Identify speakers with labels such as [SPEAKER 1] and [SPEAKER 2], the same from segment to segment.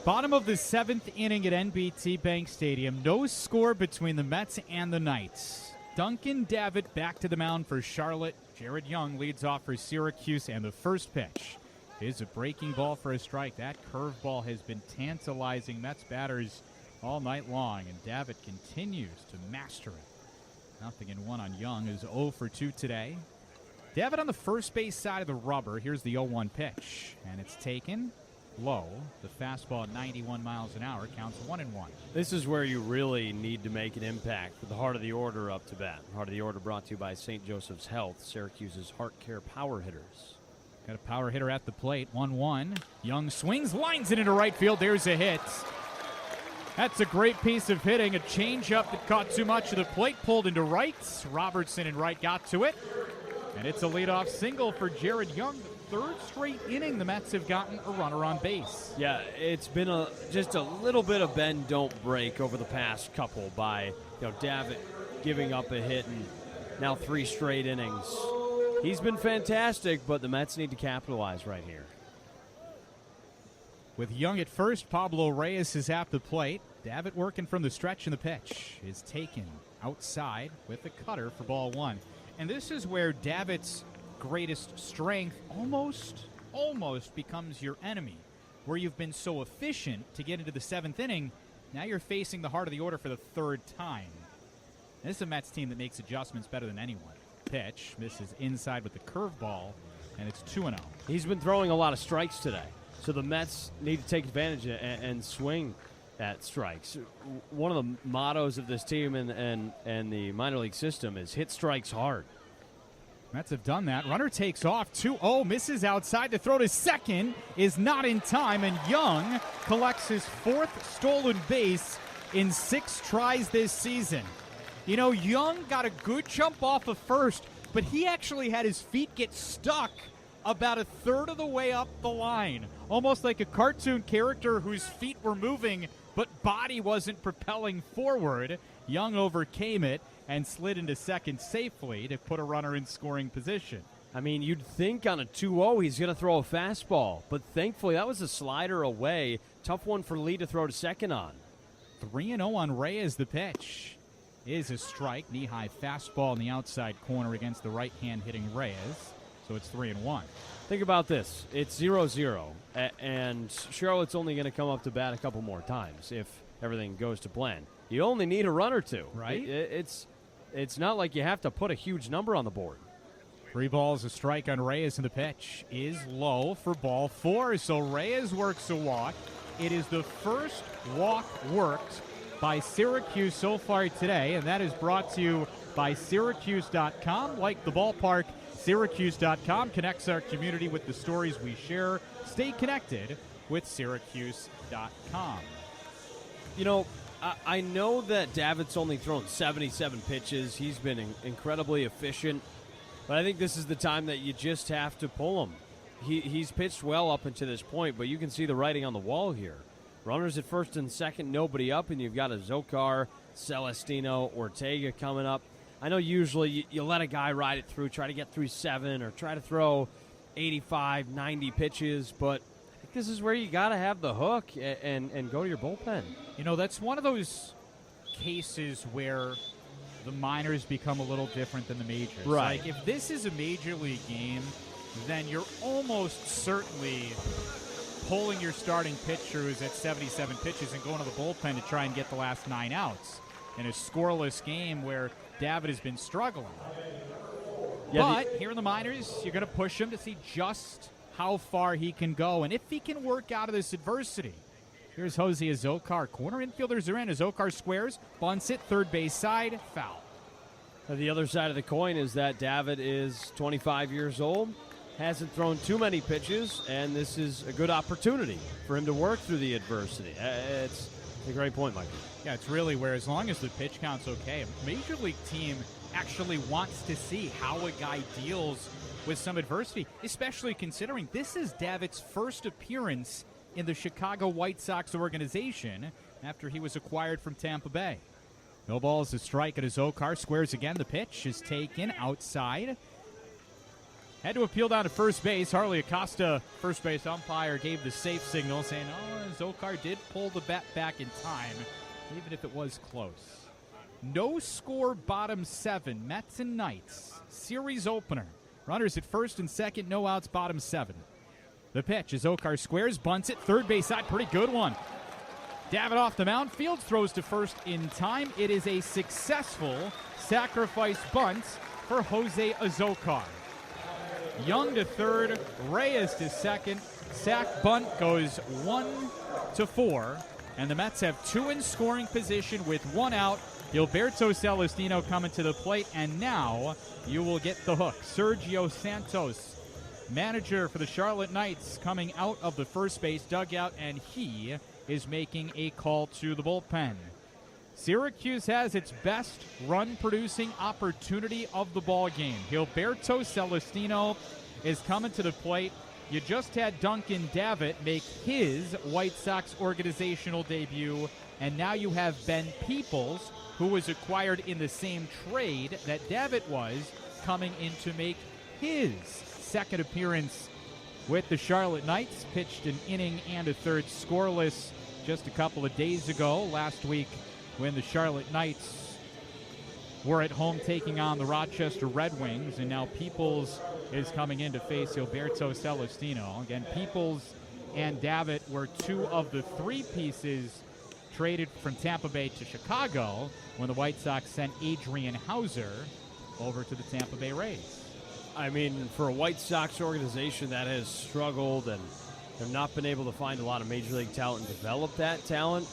[SPEAKER 1] Bottom of the seventh inning at NBT Bank Stadium. No score between the Mets and the Knights. Duncan Davitt back to the mound for Charlotte. Jared Young leads off for Syracuse, and the first pitch is a breaking ball for a strike. That curveball has been tantalizing Mets batters all night long, and Davitt continues to master it. 0-1 on Young, who's 0 for 2 today. Davitt on the first base side of the rubber. Here's the 0-1 pitch, and it's taken low. The fastball at 91 miles an hour counts 1-1.
[SPEAKER 2] This is where you really need to make an impact with the heart of the order up to bat. Heart of the order brought to you by St. Joseph's Health, Syracuse's Heart Care Power Hitters.
[SPEAKER 1] Got a power hitter at the plate. 1-1. Young swings, lines it into right field. There's a hit. That's a great piece of hitting. A changeup that caught too much of the plate, pulled into right. Robertson and right got to it. And it's a leadoff single for Jared Young. The third straight inning the Mets have gotten a runner on base.
[SPEAKER 2] Yeah, it's been just a little bit of bend, don't break over the past couple by Davitt giving up a hit and now 3 straight innings. He's been fantastic, but the Mets need to capitalize right here.
[SPEAKER 1] With Young at first, Pablo Reyes is at the plate. Davitt working from the stretch, and the pitch is taken outside with the cutter for ball 1. And this is where Davitt's greatest strength almost becomes your enemy. Where you've been so efficient to get into the 7th inning, now you're facing the heart of the order for the 3rd time. And this is a Mets team that makes adjustments better than anyone. Pitch misses inside with the curveball, and it's 2-0.
[SPEAKER 2] He's been throwing a lot of strikes today, so the Mets need to take advantage and swing at strikes. One of the mottos of this team and the minor league system is hit strikes hard.
[SPEAKER 1] Mets have done that. Runner takes off. 2-0, misses outside. The throw to second is not in time, and Young collects his 4th stolen base in 6 tries this season. Young got a good jump off of first, but he actually had his feet get stuck about a third of the way up the line. Almost like a cartoon character whose feet were moving, but body wasn't propelling forward. Young overcame it and slid into second safely to put a runner in scoring position.
[SPEAKER 2] I mean, you'd think on a 2-0 he's going to throw a fastball, but thankfully that was a slider away. Tough one for Lee to throw to second on.
[SPEAKER 1] 3-0 on Reyes. The pitch is a strike. Knee-high fastball in the outside corner against the right-hand hitting Reyes. So it's 3-1.
[SPEAKER 2] Think about this. It's 0-0, and Charlotte's only going to come up to bat a couple more times if everything goes to plan. You only need a run or two.
[SPEAKER 1] Right.
[SPEAKER 2] It's not like you have to put a huge number on the board.
[SPEAKER 1] 3 balls, a strike on Reyes, and the pitch is low for ball 4. So Reyes works a walk. It is the first walk worked by Syracuse so far today, and that is brought to you by Syracuse.com. Like the ballpark, Syracuse.com connects our community with the stories we share. Stay connected with Syracuse.com.
[SPEAKER 2] I know that Davitt's only thrown 77 pitches. He's been incredibly efficient, but I think this is the time that you just have to pull him. He's pitched well up until this point, but you can see the writing on the wall here. Runners at first and second, nobody up, and you've got a Zokar, Celestino, Ortega coming up. I know usually you let a guy ride it through, try to get through 7 or try to throw 85, 90 pitches, but I think this is where you got to have the hook and go to your bullpen.
[SPEAKER 1] That's one of those cases where the minors become a little different than the majors.
[SPEAKER 2] Right.
[SPEAKER 1] Like, if this is a major league game, then you're almost certainly pulling your starting pitchers at 77 pitches and going to the bullpen to try and get the last 9 outs in a scoreless game where Davitt has been struggling. Yeah, but here in the minors, you're going to push him to see just how far he can go and if he can work out of this adversity. Here's Jose Azokar. Corner infielders are in. Azokar squares, bunts it, third base side, foul.
[SPEAKER 2] The other side of the coin is that Davitt is 25 years old, hasn't thrown too many pitches, and this is a good opportunity for him to work through the adversity. It's a great point, Mikey.
[SPEAKER 1] Yeah, it's really where as long as the pitch count's okay, a major league team actually wants to see how a guy deals with some adversity, especially considering this is Davitt's first appearance in the Chicago White Sox organization after he was acquired from Tampa Bay. No balls, a strike at Azokar. Squares again. The pitch is taken outside. Had to appeal down to first base. Harley Acosta, first base umpire, gave the safe signal saying, Zokar did pull the bat back in time, even if it was close. No score, bottom 7. Mets and Knights. Series opener. Runners at first and second, no outs, bottom 7. The pitch is Zokar squares, bunts it, third base side, pretty good one. Davitt off the mound, Fields throws to first in time. It is a successful sacrifice bunt for Jose Azocar. Young to third, Reyes to second. Sac bunt goes 1-4, and the Mets have 2 in scoring position with 1 out. Gilberto Celestino coming to the plate, and now you will get the hook. Sergio Santos, manager for the Charlotte Knights, coming out of the first base dugout, and he is making a call to the bullpen. Syracuse has its best run-producing opportunity of the ball game. Gilberto Celestino is coming to the plate. You just had Duncan Davitt make his White Sox organizational debut, and now you have Ben Peoples, who was acquired in the same trade that Davitt was, coming in to make his second appearance with the Charlotte Knights. Pitched an inning and a third scoreless just a couple of days ago, last week, when the Charlotte Knights were at home taking on the Rochester Red Wings, and now Peoples is coming in to face Gilberto Celestino. Again, Peoples and Davitt were 2 of the 3 pieces traded from Tampa Bay to Chicago when the White Sox sent Adrian Hauser over to the Tampa Bay Rays.
[SPEAKER 2] I mean, for a White Sox organization that has struggled and have not been able to find a lot of Major League talent and develop that talent,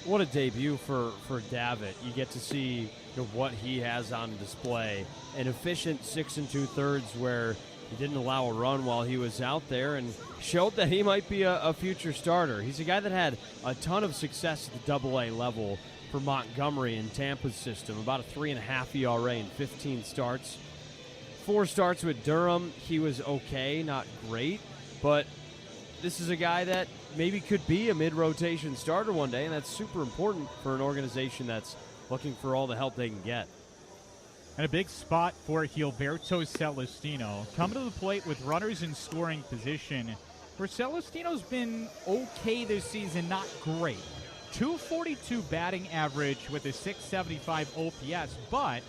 [SPEAKER 2] what a debut for Davitt. You get to see what he has on display. An efficient 6 2/3 where he didn't allow a run while he was out there and showed that he might be a future starter. He's a guy that had a ton of success at the AA level for Montgomery in Tampa's system. About a 3.5 ERA in 15 starts. 4 starts with Durham. He was okay, not great, but this is a guy that maybe could be a mid-rotation starter one day, and that's super important for an organization that's looking for all the help they can get.
[SPEAKER 1] And a big spot for Gilberto Celestino. Coming to the plate with runners in scoring position, where Celestino's been okay this season, not great. .242 batting average with a .675 OPS, but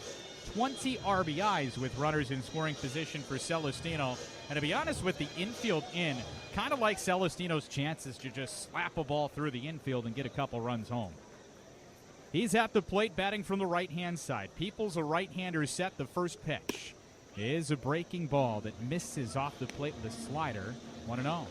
[SPEAKER 1] 20 RBIs with runners in scoring position for Celestino. And to be honest, with the infield in, kind of like Celestino's chances to just slap a ball through the infield and get a couple runs home. He's at the plate batting from the right-hand side. Peoples, a right-hander, set the first pitch. It is a breaking ball that misses off the plate with a slider. 1-0.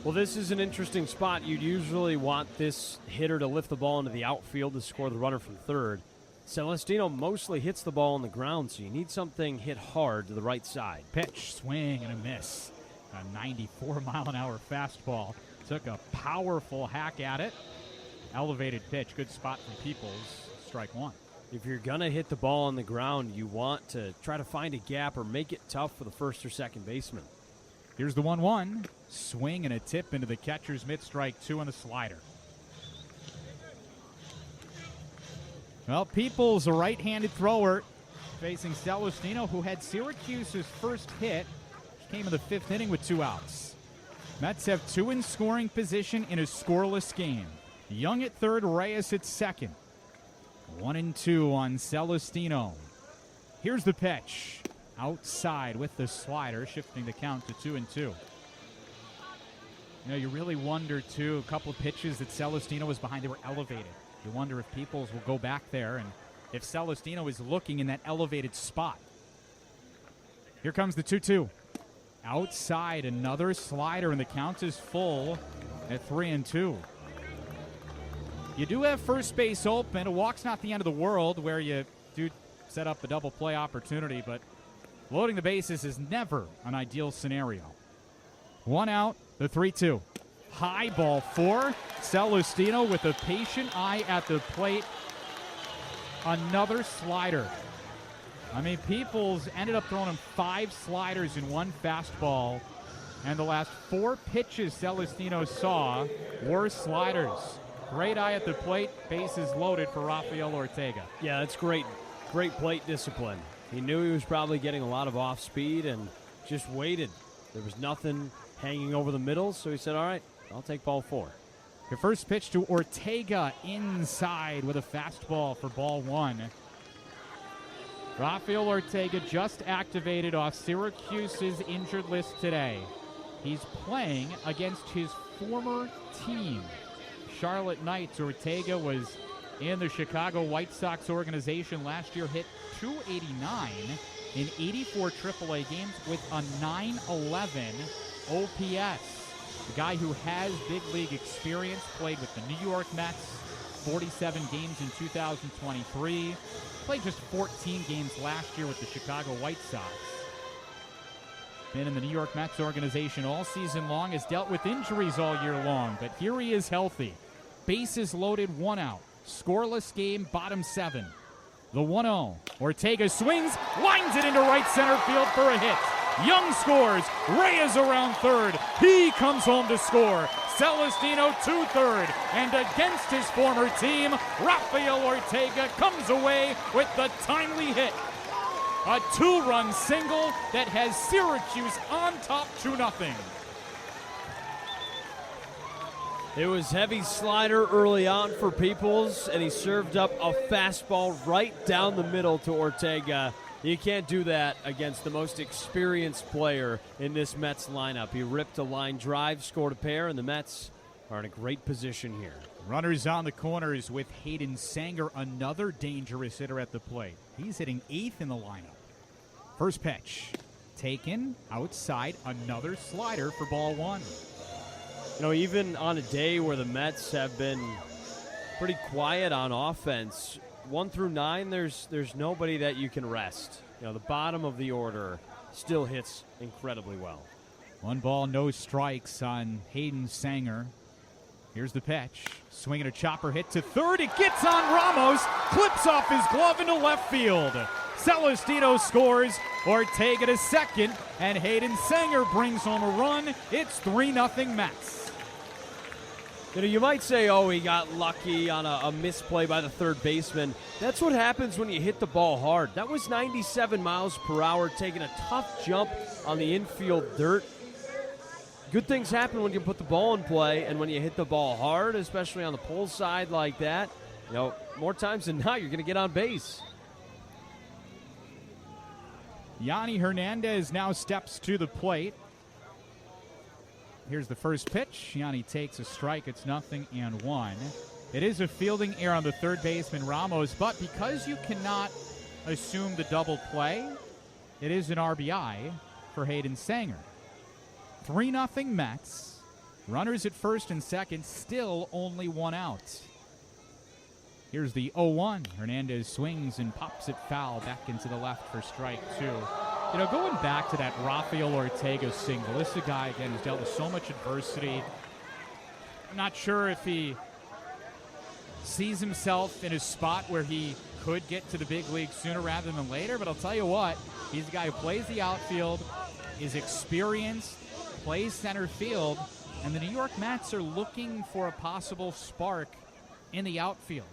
[SPEAKER 2] Well, this is an interesting spot. You'd usually want this hitter to lift the ball into the outfield to score the runner from third. Celestino mostly hits the ball on the ground, so you need something hit hard to the right side.
[SPEAKER 1] Pitch, swing, and a miss. A 94-mile-an-hour fastball. Took a powerful hack at it. Elevated pitch. Good spot from Peoples. Strike 1.
[SPEAKER 2] If you're going to hit the ball on the ground, you want to try to find a gap or make it tough for the first or second baseman.
[SPEAKER 1] Here's the 1-1. Swing and a tip into the catcher's mitt. Strike 2 on the slider. Well, Peoples, a right-handed thrower, facing Celestino, who had Syracuse's first hit. Came in the 5th inning with 2 outs. Mets have 2 in scoring position in a scoreless game. Young at third, Reyes at second. 1-2 on Celestino. Here's the pitch. Outside with the slider, shifting the count to 2-2. You know, you really wonder, too, a couple of pitches that Celestino was behind, they were elevated. You wonder if Peoples will go back there and if Celestino is looking in that elevated spot. Here comes the 2-2. Outside, another slider, and the count is full at 3-2. You do have first base open. A walk's not the end of the world where you do set up a double play opportunity, but loading the bases is never an ideal scenario. 1 out, the 3-2. High ball 4. Celestino with a patient eye at the plate. Another slider. I mean, Peoples ended up throwing him 5 sliders in 1 fastball, and the last 4 pitches Celestino saw were sliders. Great eye at the plate. Bases loaded for Rafael Ortega.
[SPEAKER 2] Yeah, that's great. Great plate discipline. He knew he was probably getting a lot of off speed and just waited. There was nothing hanging over the middle, so he said, all right, I'll take ball 4.
[SPEAKER 1] Your first pitch to Ortega inside with a fastball for ball 1. Rafael Ortega just activated off Syracuse's injured list today. He's playing against his former team, Charlotte Knights. Ortega was in the Chicago White Sox organization last year, hit .289 in 84 AAA games with a .911 OPS. The guy who has big league experience, played with the New York Mets, 47 games in 2023. Played just 14 games last year with the Chicago White Sox. Been in the New York Mets organization all season long, has dealt with injuries all year long, but here he is healthy. Bases loaded, 1 out. Scoreless game, bottom 7. The 1-0. Ortega swings, lines it into right center field for a hit. Young scores. Reyes around third. He comes home to score. Celestino to third. And against his former team, Rafael Ortega comes away with the timely hit. A 2-run single that has Syracuse on top 2-0.
[SPEAKER 2] It was heavy slider early on for Peoples, and he served up a fastball right down the middle to Ortega. You can't do that against the most experienced player in this Mets lineup. He ripped a line drive, scored a pair, and the Mets are in a great position here.
[SPEAKER 1] Runners on the corners with Hayden Sanger, another dangerous hitter at the plate. He's hitting 8th in the lineup. First pitch, taken outside, another slider for ball 1.
[SPEAKER 2] You know, even on a day where the Mets have been pretty quiet on offense, 1 through 9, there's nobody that you can rest. You know, the bottom of the order still hits incredibly well.
[SPEAKER 1] 1 ball, no strikes on Hayden Sanger. Here's the pitch. Swinging a chopper hit to third. It gets on Ramos. Clips off his glove into left field. Celestino scores. Ortega to second. And Hayden Sanger brings home a run. It's 3-0 Mets.
[SPEAKER 2] You know, you might say, oh, he got lucky on a misplay by the third baseman. That's what happens when you hit the ball hard. That was 97 miles per hour, taking a tough jump on the infield dirt. Good things happen when you put the ball in play, and when you hit the ball hard, especially on the pull side like that, you know, more times than not, you're going to get on base.
[SPEAKER 1] Yanni Hernandez now steps to the plate. Here's the first pitch. Yanni takes a strike. It's 0-1. It is a fielding error on the third baseman, Ramos, but because you cannot assume the double play, it is an RBI for Hayden Sanger. 3-0 Mets. Runners at first and second, still only 1 out. Here's the 0-1. Hernandez swings and pops it foul back into the left for strike 2. You know, going back to that Rafael Ortega single, this is a guy, again, who's dealt with so much adversity. I'm not sure if he sees himself in a spot where he could get to the big league sooner rather than later, but I'll tell you what, he's a guy who plays the outfield, is experienced, plays center field, and the New York Mets are looking for a possible spark in the outfield.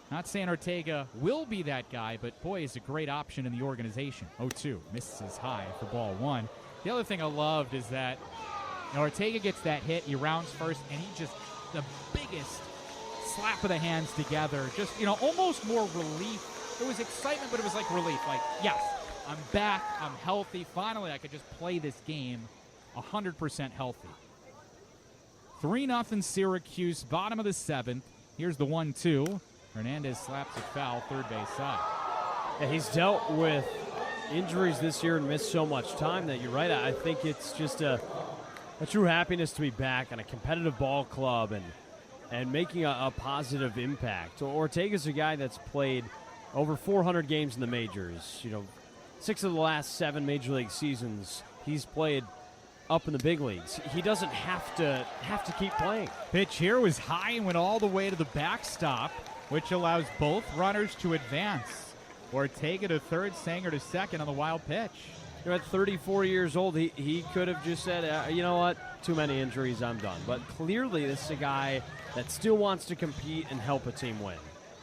[SPEAKER 1] Not saying Ortega will be that guy, but boy, he's a great option in the organization. 0-2, misses high for ball 1. The other thing I loved is that, you know, Ortega gets that hit, he rounds first, and he just, the biggest slap of the hands together. Just, you know, almost more relief. There was excitement, but it was like relief. Like, yes, I'm back, I'm healthy. Finally, I could just play this game 100% healthy. 3-0 Syracuse, bottom of the 7th. Here's the 1-2. Hernandez slaps it foul, third base side.
[SPEAKER 2] Yeah, he's dealt with injuries this year and missed so much time that you're right. I think it's just a true happiness to be back on a competitive ball club and making a positive impact. Ortega's a guy that's played over 400 games in the majors. You know, 6 of the last 7 major league seasons he's played up in the big leagues. He doesn't have to keep playing.
[SPEAKER 1] Pitch here was high and went all the way to the backstop, which allows both runners to advance. Ortega to third, Sanger to second on the wild pitch.
[SPEAKER 2] You know, at 34 years old, he could have just said, you know what, too many injuries, I'm done. But clearly this is a guy that still wants to compete and help a team win.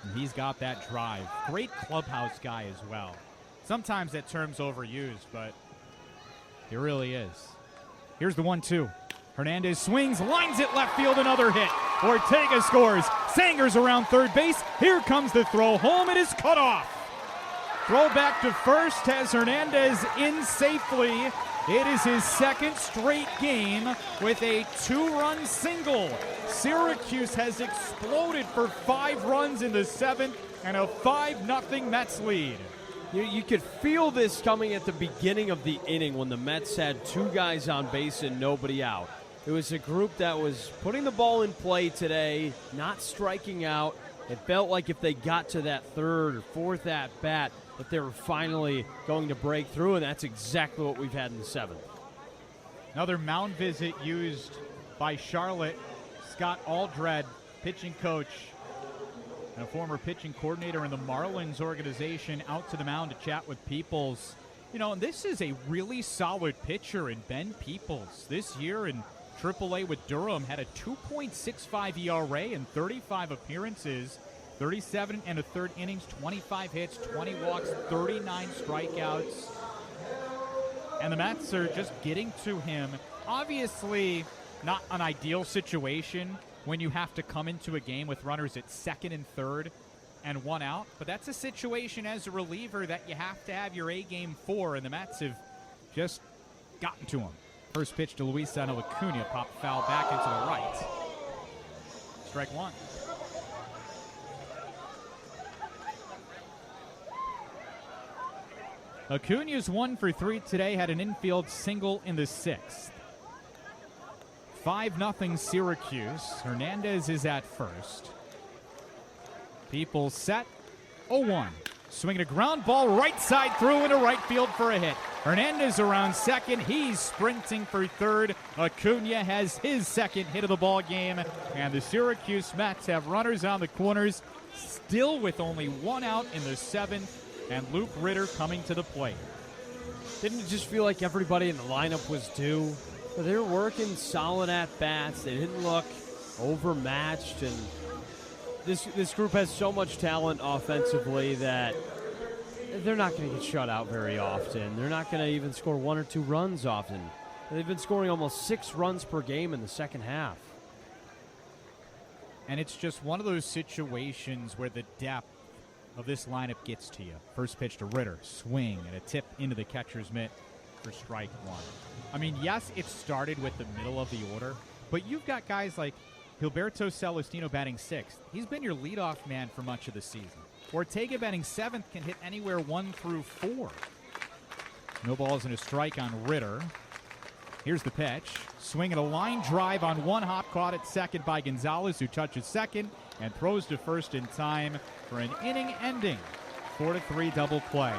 [SPEAKER 1] And he's got that drive. Great clubhouse guy as well. Sometimes that term's overused, but He really is. Here's the 1-2. Hernandez swings, lines it left field, another hit. Ortega scores. Sanger's around third base. Here comes the throw home. It is cut off. Throw back to first has Hernandez in safely. It is his second straight game with a 2-run single. Syracuse has exploded for 5 runs in the 7th and a 5-0 Mets lead.
[SPEAKER 2] You could feel this coming at the beginning of the inning when the Mets had 2 guys on base and nobody out. It was a group that was putting the ball in play today, not striking out. It felt like if they got to that 3rd or 4th at bat, that they were finally going to break through, and that's exactly what we've had in the 7th.
[SPEAKER 1] Another mound visit used by Charlotte. Scott Aldred, pitching coach and a former pitching coordinator in the Marlins organization, out to the mound to chat with Peoples. You know, and this is a really solid pitcher in Ben Peoples. This year in AAA with Durham, had a 2.65 ERA in 35 appearances, 37 and a third innings, 25 hits, 20 walks, 39 strikeouts. And the Mets are just getting to him. Obviously, not an ideal situation when you have to come into a game with runners at second and third and 1 out. But that's a situation as a reliever that you have to have your A game for, and the Mets have just gotten to him. First pitch to Luis Acuna, popped foul back into the right. Strike 1. Acuna's 1 for 3 today, had an infield single in the 6th. 5-0 Syracuse. Hernandez is at first. People set. 0-1. Swinging a ground ball right side through into right field for a hit. Hernandez around second. He's sprinting for third. Acuna has his second hit of the ball game. And the Syracuse Mets have runners on the corners, still with only 1 out in the 7th. And Luke Ritter coming to the plate.
[SPEAKER 2] Didn't it just feel like everybody in the lineup was due? They were working solid at-bats. They didn't look overmatched. And this group has so much talent offensively that they're not going to get shut out very often. They're not going to even score 1 or 2 runs often. They've been scoring almost 6 runs per game in the second half.
[SPEAKER 1] And it's just one of those situations where the depth of this lineup gets to you. First pitch to Ritter, swing, and a tip into the catcher's mitt for strike 1. I mean, yes, it started with the middle of the order, but you've got guys like Gilberto Celestino batting 6th. He's been your leadoff man for much of the season. Ortega batting 7th, can hit anywhere 1 through 4. No balls and a strike on Ritter. Here's the pitch. Swinging a line drive on 1 hop, caught at second by Gonzalez, who touches second and throws to first in time for an inning-ending 4-3 double play.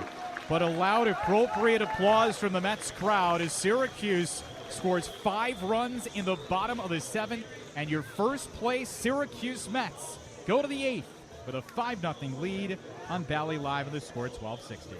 [SPEAKER 1] But a loud, appropriate applause from the Mets crowd as Syracuse scores 5 runs in the bottom of the 7th, and your first place Syracuse Mets go to the 8th with a 5-0 lead on Valley Live of the Sports 1260.